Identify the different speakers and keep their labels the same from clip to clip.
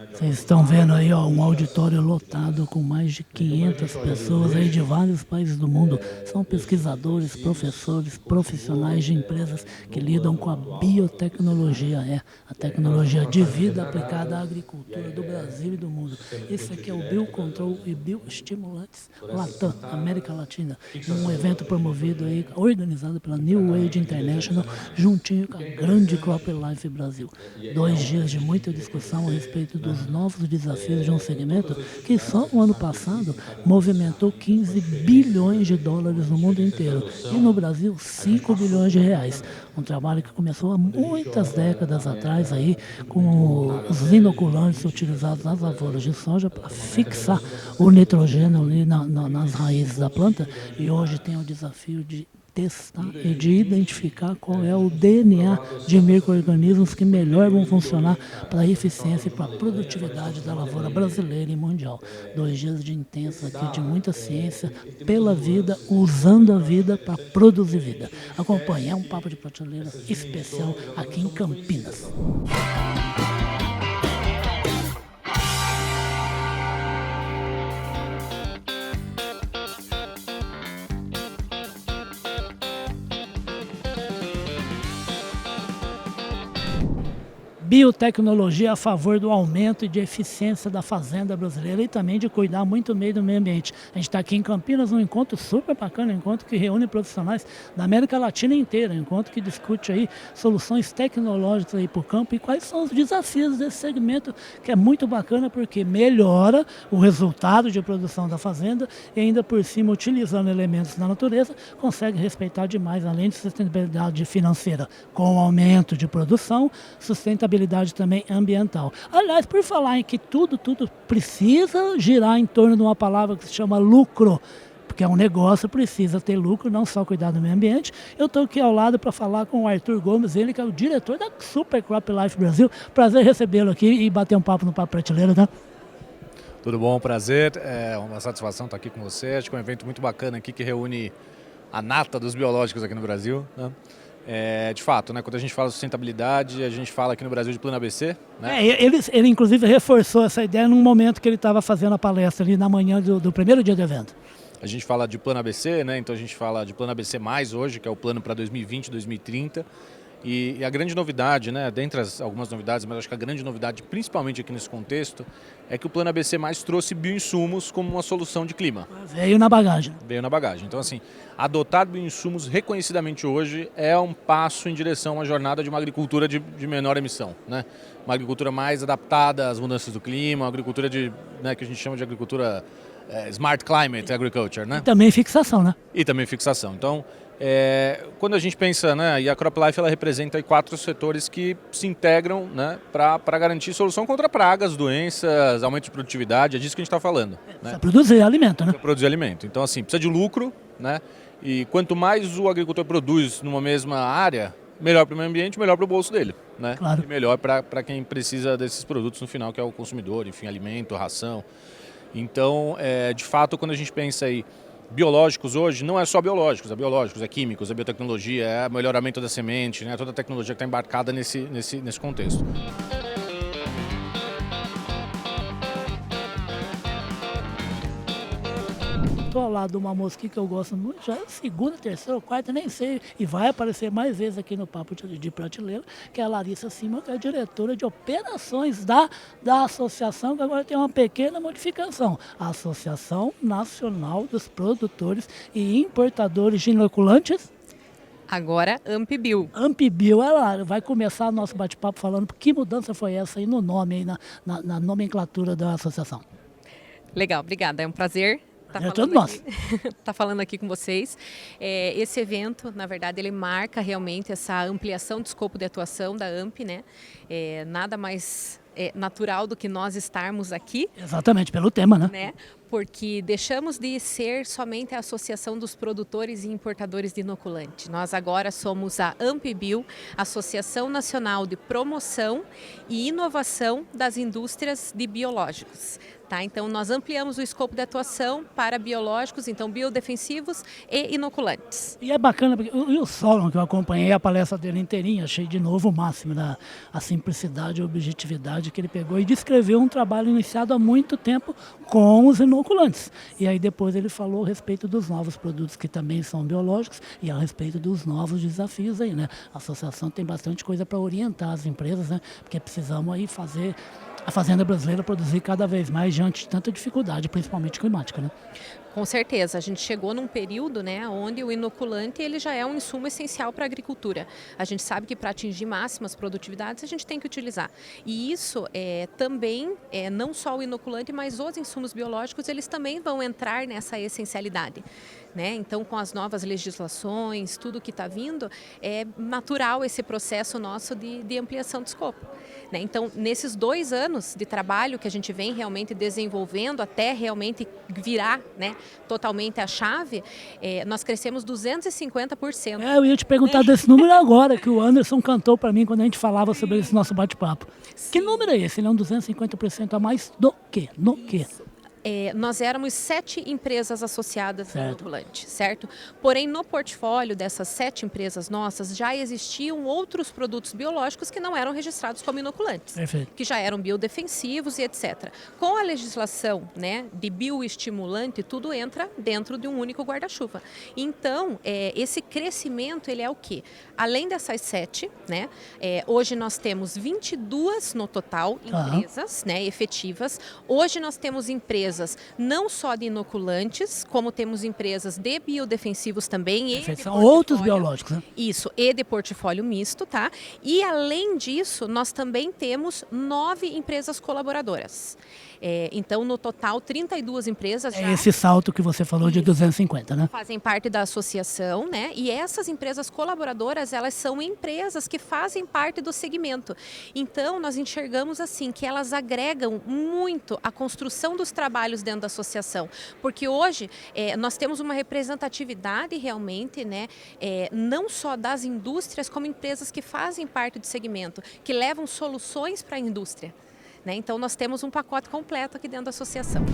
Speaker 1: Vocês estão vendo aí, ó, um auditório lotado com mais de 500 pessoas aí de vários países do mundo. São pesquisadores, professores, profissionais de empresas que lidam com a biotecnologia, a tecnologia de vida aplicada à agricultura do Brasil e do mundo. Esse aqui é o Biocontrol e Bioestimulantes Latam, América Latina. Um evento promovido aí, organizado pela New Age International, juntinho com a grande Crop Life Brasil. 2 dias de muita discussão a respeito dos novos desafios de um segmento que só no ano passado movimentou 15 bilhões de dólares no mundo inteiro e no Brasil 5 bilhões de reais. Um trabalho que começou há muitas décadas atrás aí com os inoculantes utilizados nas lavouras de soja para fixar o nitrogênio ali nas raízes da planta, e hoje tem o desafio de testar e de identificar qual é o DNA de micro-organismos que melhor vão funcionar para a eficiência e para a produtividade da lavoura brasileira e mundial. 2 dias de intenso aqui, de muita ciência, pela vida, usando a vida para produzir vida. Acompanhe, é um papo de prateleira especial aqui em Campinas. Biotecnologia a favor do aumento e de eficiência da fazenda brasileira e também de cuidar muito bem do meio ambiente. A gente está aqui em Campinas, um encontro super bacana, um encontro que reúne profissionais da América Latina inteira, um encontro que discute aí soluções tecnológicas aí para o campo e quais são os desafios desse segmento, que é muito bacana porque melhora o resultado de produção da fazenda e ainda por cima, utilizando elementos da natureza, consegue respeitar demais, além de sustentabilidade financeira, com o aumento de produção, sustentabilidade também ambiental. Aliás, por falar em que tudo precisa girar em torno de uma palavra que se chama lucro, porque é um negócio, precisa ter lucro, não só cuidar do meio ambiente. Eu estou aqui ao lado para falar com o Arthur Gomes, ele que é o diretor da Super Crop Life Brasil. Prazer recebê-lo aqui e bater um papo no Papo Prateleira, tá?
Speaker 2: Tudo bom, prazer, é uma satisfação estar aqui com você. Acho que é um evento muito bacana aqui que reúne a nata dos biológicos aqui no Brasil, né? De fato, né, quando a gente fala de sustentabilidade, a gente fala aqui no Brasil de Plano ABC. Né?
Speaker 1: Ele inclusive reforçou essa ideia num momento que ele estava fazendo a palestra ali na manhã do primeiro dia do evento.
Speaker 2: A gente fala de Plano ABC, né? Então a gente fala de Plano ABC+, hoje, que é o plano para 2020, 2030. E a grande novidade, né, dentre algumas novidades, mas acho que a grande novidade, principalmente aqui nesse contexto, é que o Plano ABC+, trouxe bioinsumos como uma solução de clima.
Speaker 1: Veio na bagagem.
Speaker 2: Veio na bagagem. Então, assim, adotar bioinsumos reconhecidamente hoje é um passo em direção a uma jornada de uma agricultura de menor emissão, né? Uma agricultura mais adaptada às mudanças do clima, uma agricultura né, que a gente chama de agricultura Smart Climate Agriculture, né?
Speaker 1: E também fixação, né?
Speaker 2: E também fixação. Então, quando a gente pensa, né, e a Crop Life ela representa aí 4 setores que se integram, né, para garantir solução contra pragas, doenças, aumento de produtividade, é disso que a gente está falando. Né?
Speaker 1: Precisa produzir alimento, né?
Speaker 2: Precisa produzir alimento. Então, assim, precisa de lucro, né? E quanto mais o agricultor produz numa mesma área, melhor para o meio ambiente, melhor para o bolso dele, né?
Speaker 1: Claro.
Speaker 2: E melhor para quem precisa desses produtos no final, que é o consumidor, enfim, alimento, ração. Então, de fato, quando a gente pensa aí, biológicos hoje, não é só biológicos, é químicos, é biotecnologia, é melhoramento da semente, né? Toda a tecnologia que está embarcada nesse contexto.
Speaker 1: Estou ao lado de uma moça aqui que eu gosto muito, já é a segunda, terceira ou quarta, nem sei, e vai aparecer mais vezes aqui no Papo de Prateleira, que é a Larissa Simão, que é a diretora de operações da associação, que agora tem uma pequena modificação. A Associação Nacional dos Produtores e Importadores de Inoculantes.
Speaker 3: Agora, Ampibio.
Speaker 1: Ampibio, ela vai começar o nosso bate-papo falando que mudança foi essa aí no nome, aí na nomenclatura da associação.
Speaker 3: Legal, obrigada. É um prazer tá falando aqui com vocês. Esse evento, na verdade, ele marca realmente essa ampliação do escopo de atuação da AMP, né? Nada mais natural do que nós estarmos aqui.
Speaker 1: Exatamente, pelo tema,
Speaker 3: né? Porque deixamos de ser somente a Associação dos Produtores e Importadores de Inoculante. Nós agora somos a Ampibio, Associação Nacional de Promoção e Inovação das Indústrias de Biológicos. Tá? Então, nós ampliamos o escopo de atuação para biológicos, então biodefensivos e inoculantes.
Speaker 1: E é bacana, porque o Solon, que eu acompanhei a palestra dele inteirinha, achei de novo o máximo a simplicidade e objetividade que ele pegou e descreveu um trabalho iniciado há muito tempo com os inoculantes. E aí depois ele falou a respeito dos novos produtos que também são biológicos e a respeito dos novos desafios aí, né? A associação tem bastante coisa para orientar as empresas, né? Porque precisamos aí fazer a fazenda brasileira produzir cada vez mais diante de tanta dificuldade, principalmente climática, né?
Speaker 3: Com certeza, a gente chegou num período, né, onde o inoculante ele já é um insumo essencial para a agricultura. A gente sabe que para atingir máximas produtividades a gente tem que utilizar. E isso também, não só o inoculante, mas os insumos biológicos, eles também vão entrar nessa essencialidade. Né? Então, com as novas legislações, tudo que está vindo, é natural esse processo nosso de ampliação de escopo. Né? Então, nesses 2 anos de trabalho que a gente vem realmente desenvolvendo até realmente virar, né, totalmente a chave, nós crescemos 250%.
Speaker 1: Eu ia te perguntar desse número agora, que o Anderson cantou para mim quando a gente falava sobre esse nosso bate-papo. Que número é esse? Ele é um 250% a mais do quê? No quê?
Speaker 3: Nós éramos 7 empresas associadas ao inoculante, certo? Porém, no portfólio dessas 7 empresas nossas, já existiam outros produtos biológicos que não eram registrados como inoculantes, que já eram biodefensivos e etc. Com a legislação, né, de bioestimulante, tudo entra dentro de um único guarda-chuva. Então, esse crescimento, ele é o quê? Além dessas 7, né, hoje nós temos 22 no total, empresas, né, efetivas. Hoje nós temos empresas não só de inoculantes, como temos empresas de biodefensivos também.
Speaker 1: São outros biológicos, né?
Speaker 3: Isso, e de portfólio misto, tá? E além disso, nós também temos 9 empresas colaboradoras. Então, no total, 32 empresas já...
Speaker 1: esse salto que você falou de 250, né?
Speaker 3: Fazem parte da associação, né? E essas empresas colaboradoras, elas são empresas que fazem parte do segmento. Então, nós enxergamos assim, que elas agregam muito a construção dos trabalhos dentro da associação. Porque hoje, nós temos uma representatividade realmente, né? Não só das indústrias, como empresas que fazem parte do segmento, que levam soluções para a indústria. Né? Então, nós temos um pacote completo aqui dentro da associação.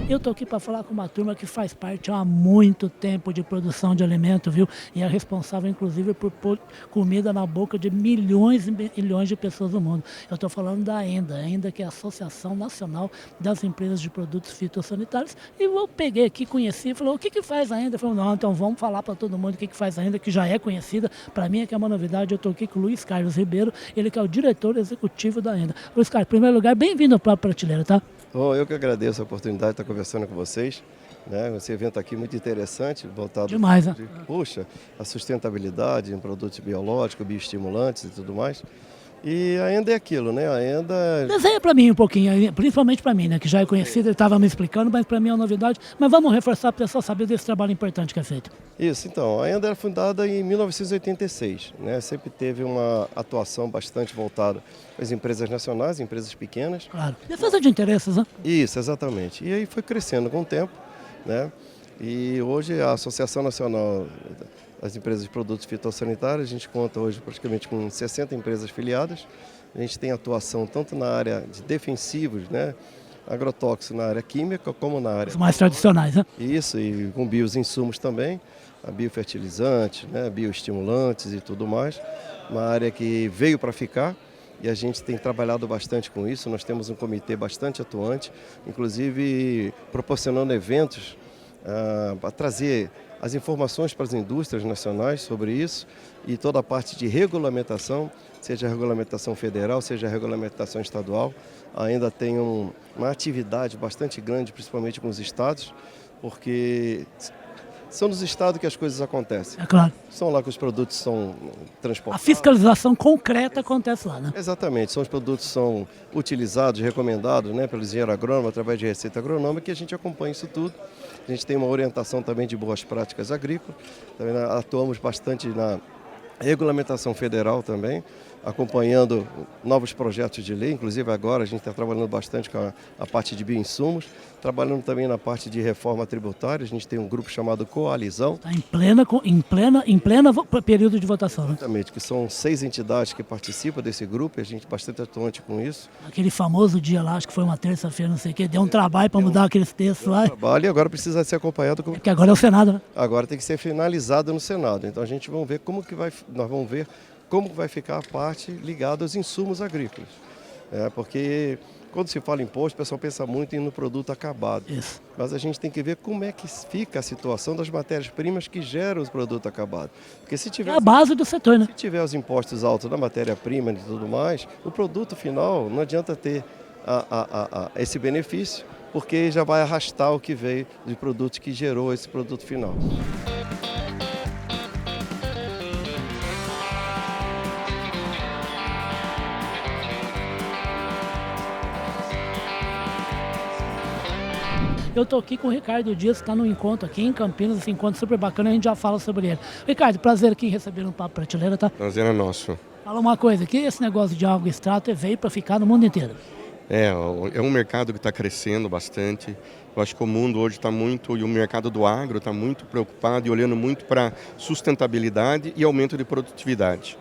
Speaker 1: Eu estou aqui para falar com uma turma que faz parte há muito tempo de produção de alimento, viu? E é responsável, inclusive, por pôr comida na boca de milhões e milhões de pessoas no mundo. Eu estou falando da AENDA, que é a Associação Nacional das Empresas de Produtos Fitossanitários. E eu peguei aqui, conheci, e falei, o que faz a AENDA? Eu falei, não, então vamos falar para todo mundo o que faz a AENDA, que já é conhecida. Para mim é que é uma novidade. Eu estou aqui com o Luiz Carlos Ribeiro, ele que é o diretor executivo da AENDA. Luiz Carlos, em primeiro lugar, bem-vindo ao Papo Prateleira, tá?
Speaker 4: Eu que agradeço a oportunidade de estar conversando com vocês. Né? Esse evento aqui muito interessante, voltado
Speaker 1: demais, né?
Speaker 4: A sustentabilidade em produtos biológicos, bioestimulantes e tudo mais. E a AENDA é aquilo, né? A AENDA...
Speaker 1: Desenha para mim um pouquinho, principalmente para mim, né? Que já é conhecido, ele estava me explicando, mas para mim é uma novidade. Mas vamos reforçar para o pessoal saber desse trabalho importante que é feito.
Speaker 4: Isso, então. A AENDA era fundada em 1986, né? Sempre teve uma atuação bastante voltada às empresas nacionais, empresas pequenas.
Speaker 1: Claro. Defesa de interesses, né?
Speaker 4: Isso, exatamente. E aí foi crescendo com o tempo, né? E hoje a Associação Nacional das Empresas de Produtos Fitossanitários, a gente conta hoje praticamente com 60 empresas filiadas. A gente tem atuação tanto na área de defensivos, né, agrotóxicos na área química, como na área...
Speaker 1: Os mais tradicionais, né?
Speaker 4: Isso, e com bioinsumos também, biofertilizantes, né, bioestimulantes e tudo mais. Uma área que veio para ficar. E a gente tem trabalhado bastante com isso. Nós temos um comitê bastante atuante, inclusive proporcionando eventos para trazer as informações para as indústrias nacionais sobre isso e toda a parte de regulamentação, seja a regulamentação federal, seja a regulamentação estadual. Ainda tem uma atividade bastante grande, principalmente com os estados, porque são nos estados que as coisas acontecem.
Speaker 1: É claro.
Speaker 4: São lá que os produtos são transportados.
Speaker 1: A fiscalização concreta acontece lá, né?
Speaker 4: Exatamente. São os produtos que são utilizados, recomendados, né, pelo engenheiro agrônomo, através de receita agronômica, que a gente acompanha isso tudo. A gente tem uma orientação também de boas práticas agrícolas. Também atuamos bastante na regulamentação federal também, acompanhando novos projetos de lei, inclusive agora a gente está trabalhando bastante com a parte de bioinsumos, trabalhando também na parte de reforma tributária, a gente tem um grupo chamado Coalizão.
Speaker 1: Está em plena período de votação, né?
Speaker 4: Exatamente, que são 6 entidades que participam desse grupo e a gente é bastante atuante com isso.
Speaker 1: Aquele famoso dia lá, acho que foi uma terça-feira, não sei o quê, deu um trabalho para mudar aqueles textos lá.
Speaker 4: Trabalho e agora precisa ser acompanhado.
Speaker 1: Porque agora é o Senado, né?
Speaker 4: Agora tem que ser finalizado no Senado, então a gente vai ver nós vamos ver como vai ficar a parte ligada aos insumos agrícolas. Porque quando se fala em imposto, o pessoal pensa muito no produto acabado.
Speaker 1: Isso.
Speaker 4: Mas a gente tem que ver como é que fica a situação das matérias-primas que geram os produtos acabados. Porque se tiver,
Speaker 1: é a base do setor, né?
Speaker 4: Se tiver os impostos altos na matéria-prima e tudo mais, o produto final não adianta ter esse benefício, porque já vai arrastar o que veio de produtos que gerou esse produto final.
Speaker 1: Eu estou aqui com o Ricardo Dias, que está no encontro aqui em Campinas, esse encontro super bacana, a gente já fala sobre ele. Ricardo, prazer aqui em receber um Papo Prateleira, tá?
Speaker 5: Prazer é nosso.
Speaker 1: Fala uma coisa, que esse negócio de algo extrato veio para ficar no mundo inteiro.
Speaker 5: É um mercado que está crescendo bastante. Eu acho que o mundo hoje está muito, e o mercado do agro está muito preocupado e olhando muito para sustentabilidade e aumento de produtividade.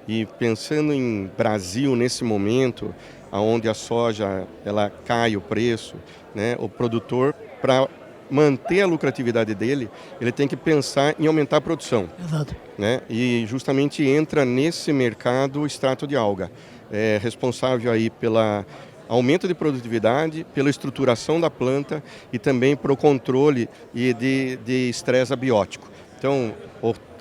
Speaker 5: E pensando em Brasil nesse momento, onde a soja ela cai o preço, né, o produtor, para manter a lucratividade dele, ele tem que pensar em aumentar a produção.
Speaker 1: Exato.
Speaker 5: Né? E justamente entra nesse mercado o extrato de alga. É responsável aí pelo aumento de produtividade, pela estruturação da planta e também para o controle de estresse abiótico. Então,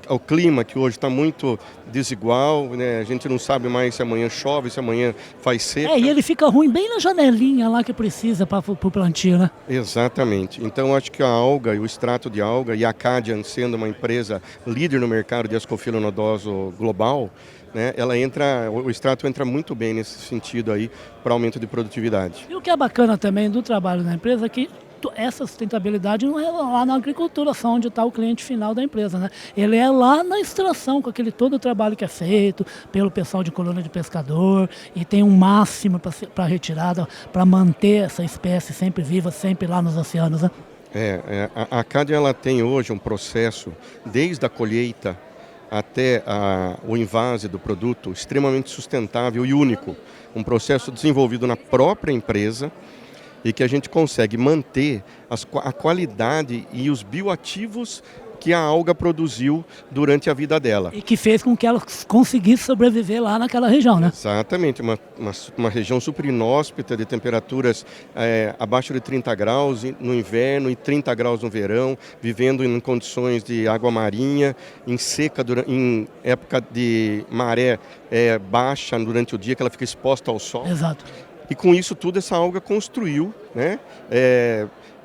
Speaker 5: o clima que hoje está muito desigual, né? A gente não sabe mais se amanhã chove, se amanhã faz seca.
Speaker 1: E ele fica ruim bem na janelinha lá que precisa para o plantio, né?
Speaker 5: Exatamente. Então acho que a alga e o extrato de alga e a Acadian sendo uma empresa líder no mercado de ascofilo nodoso global, né? O extrato entra muito bem nesse sentido aí para aumento de produtividade.
Speaker 1: E o que é bacana também do trabalho da empresa é que essa sustentabilidade não é lá na agricultura, só onde está o cliente final da empresa, né? Ele é lá na extração, com todo o trabalho que é feito pelo pessoal de colônia de pescador, e tem um máximo para retirada, para manter essa espécie sempre viva, sempre lá nos oceanos, né?
Speaker 5: A Acadian ela tem hoje um processo, desde a colheita até o invase do produto, extremamente sustentável e único. Um processo desenvolvido na própria empresa, e que a gente consegue manter a qualidade e os bioativos que a alga produziu durante a vida dela.
Speaker 1: E que fez com que ela conseguisse sobreviver lá naquela região, né?
Speaker 5: Exatamente, uma região super inóspita, de temperaturas abaixo de 30 graus no inverno e 30 graus no verão, vivendo em condições de água marinha, em seca, em época de maré baixa durante o dia, que ela fica exposta ao sol.
Speaker 1: Exato.
Speaker 5: E com isso tudo, essa alga construiu, né,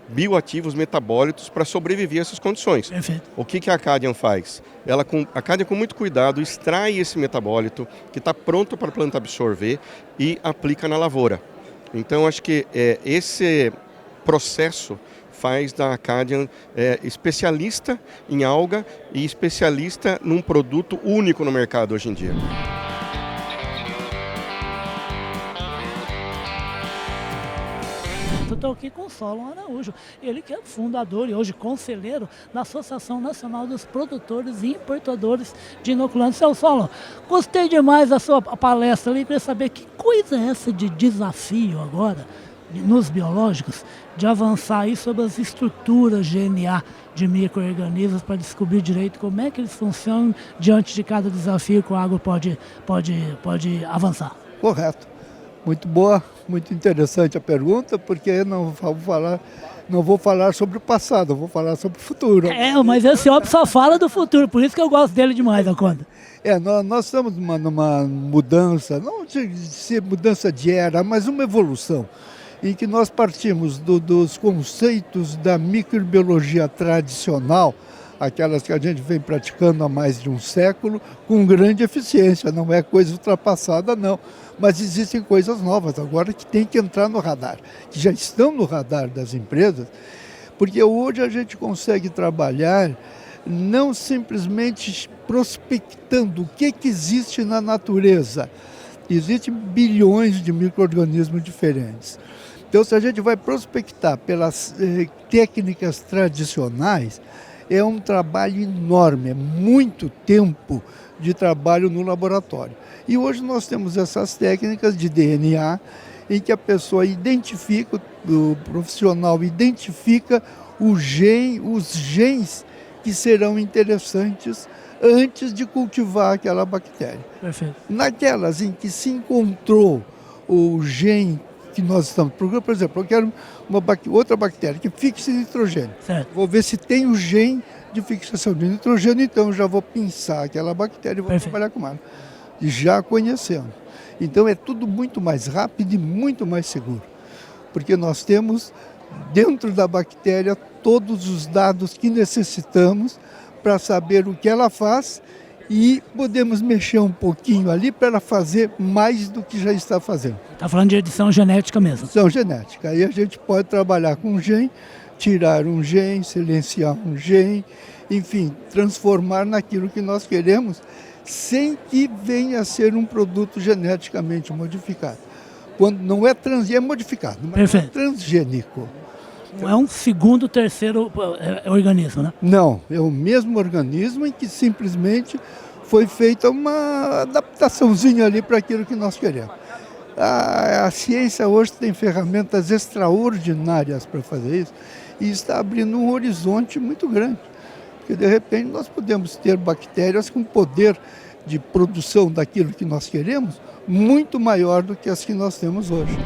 Speaker 5: bioativos metabólitos para sobreviver a essas condições.
Speaker 1: Perfeito.
Speaker 5: O que a Acadian faz? A Acadian, com muito cuidado, extrai esse metabólito que está pronto para a planta absorver e aplica na lavoura. Então, acho que esse processo faz da Acadian especialista em alga e especialista num produto único no mercado hoje em dia.
Speaker 1: Eu estou aqui com o Solon Araújo, ele que é fundador e hoje conselheiro da Associação Nacional dos Produtores e Importadores de Inoculantes. Seu Solon, gostei demais da sua palestra ali, queria saber que coisa é essa de desafio agora, nos biológicos, de avançar aí sobre as estruturas GNA de micro-organismos para descobrir direito como é que eles funcionam diante de cada desafio que o agro pode avançar.
Speaker 6: Correto. Muito boa, muito interessante a pergunta, porque não vou falar sobre o passado, eu vou falar sobre o futuro.
Speaker 1: Mas esse homem só fala do futuro, por isso que eu gosto dele demais, a conta.
Speaker 6: Nós estamos numa mudança, não de ser mudança de era, mas uma evolução, em que nós partimos dos conceitos da microbiologia tradicional, aquelas que a gente vem praticando há mais de um século, com grande eficiência, não é coisa ultrapassada não, mas existem coisas novas agora que tem que entrar no radar, que já estão no radar das empresas, porque hoje a gente consegue trabalhar não simplesmente prospectando o que existe na natureza. Existem bilhões de micro-organismos diferentes. Então, se a gente vai prospectar pelas técnicas tradicionais, é um trabalho enorme, é muito tempo de trabalho no laboratório. E hoje nós temos essas técnicas de DNA, em que a pessoa identifica, o profissional identifica os genes que serão interessantes antes de cultivar aquela bactéria.
Speaker 1: Perfeito.
Speaker 6: Naquelas em que se encontrou o gene que nós estamos procurando, por exemplo, eu quero outra bactéria que fixe nitrogênio.
Speaker 1: Certo.
Speaker 6: Vou ver se tem o gene de fixação de nitrogênio, então eu já vou pensar aquela bactéria e vou trabalhar com ela, já conhecendo. Então é tudo muito mais rápido e muito mais seguro, porque nós temos dentro da bactéria todos os dados que necessitamos para saber o que ela faz e podemos mexer um pouquinho ali para ela fazer mais do que já está fazendo.
Speaker 1: Está falando de edição genética mesmo.
Speaker 6: Edição genética. Aí a gente pode trabalhar com um gene, tirar um gene, silenciar um gene, enfim, transformar naquilo que nós queremos, sem que venha a ser um produto geneticamente modificado. Quando não é é modificado, mas é transgênico.
Speaker 1: Não é um segundo, terceiro organismo, né?
Speaker 6: Não, é o mesmo organismo em que simplesmente foi feita uma adaptaçãozinha ali para aquilo que nós queremos. A ciência hoje tem ferramentas extraordinárias para fazer isso e está abrindo um horizonte muito grande. Porque de repente nós podemos ter bactérias com poder de produção daquilo que nós queremos muito maior do que as que nós temos hoje.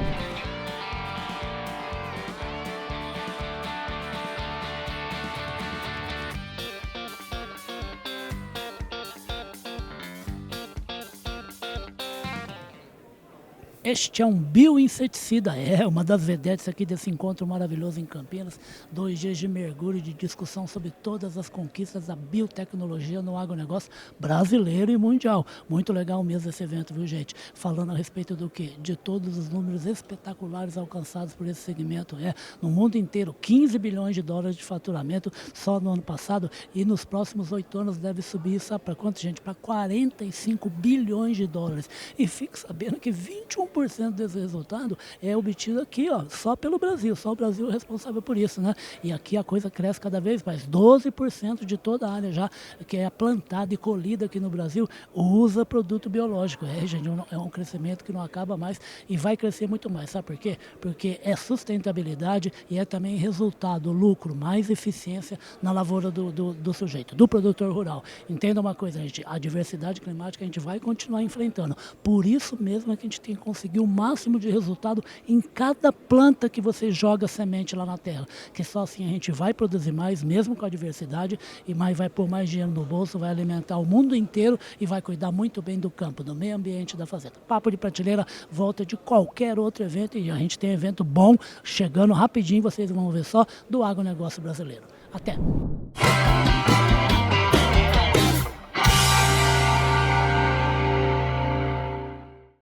Speaker 1: Este é um bioinseticida, uma das vedetes aqui desse encontro maravilhoso em Campinas. 2 dias de mergulho, de discussão sobre todas as conquistas da biotecnologia no agronegócio brasileiro e mundial. Muito legal mesmo esse evento, viu, gente? Falando a respeito do quê? De todos os números espetaculares alcançados por esse segmento. No mundo inteiro, 15 bilhões de dólares de faturamento só no ano passado, e nos próximos 8 anos deve subir, sabe para quanto, gente? Para 45 bilhões de dólares. E fique sabendo que 21% desse resultado é obtido aqui, só pelo Brasil. Só o Brasil é responsável por isso, né? E aqui a coisa cresce cada vez mais. 12% de toda a área já que é plantada e colhida aqui no Brasil usa produto biológico. Gente, é um crescimento que não acaba mais e vai crescer muito mais. Sabe por quê? Porque é sustentabilidade e é também resultado, lucro, mais eficiência na lavoura do sujeito, do produtor rural. Entenda uma coisa, gente, a diversidade climática a gente vai continuar enfrentando. Por isso mesmo é que a gente tem que conseguir o máximo de resultado em cada planta que você joga semente lá na terra, que só assim a gente vai produzir mais, mesmo com a diversidade, e vai pôr mais dinheiro no bolso, vai alimentar o mundo inteiro e vai cuidar muito bem do campo, do meio ambiente, da fazenda. Papo de Prateleira volta de qualquer outro evento, e a gente tem evento bom chegando rapidinho, vocês vão ver só, do agronegócio brasileiro. Até!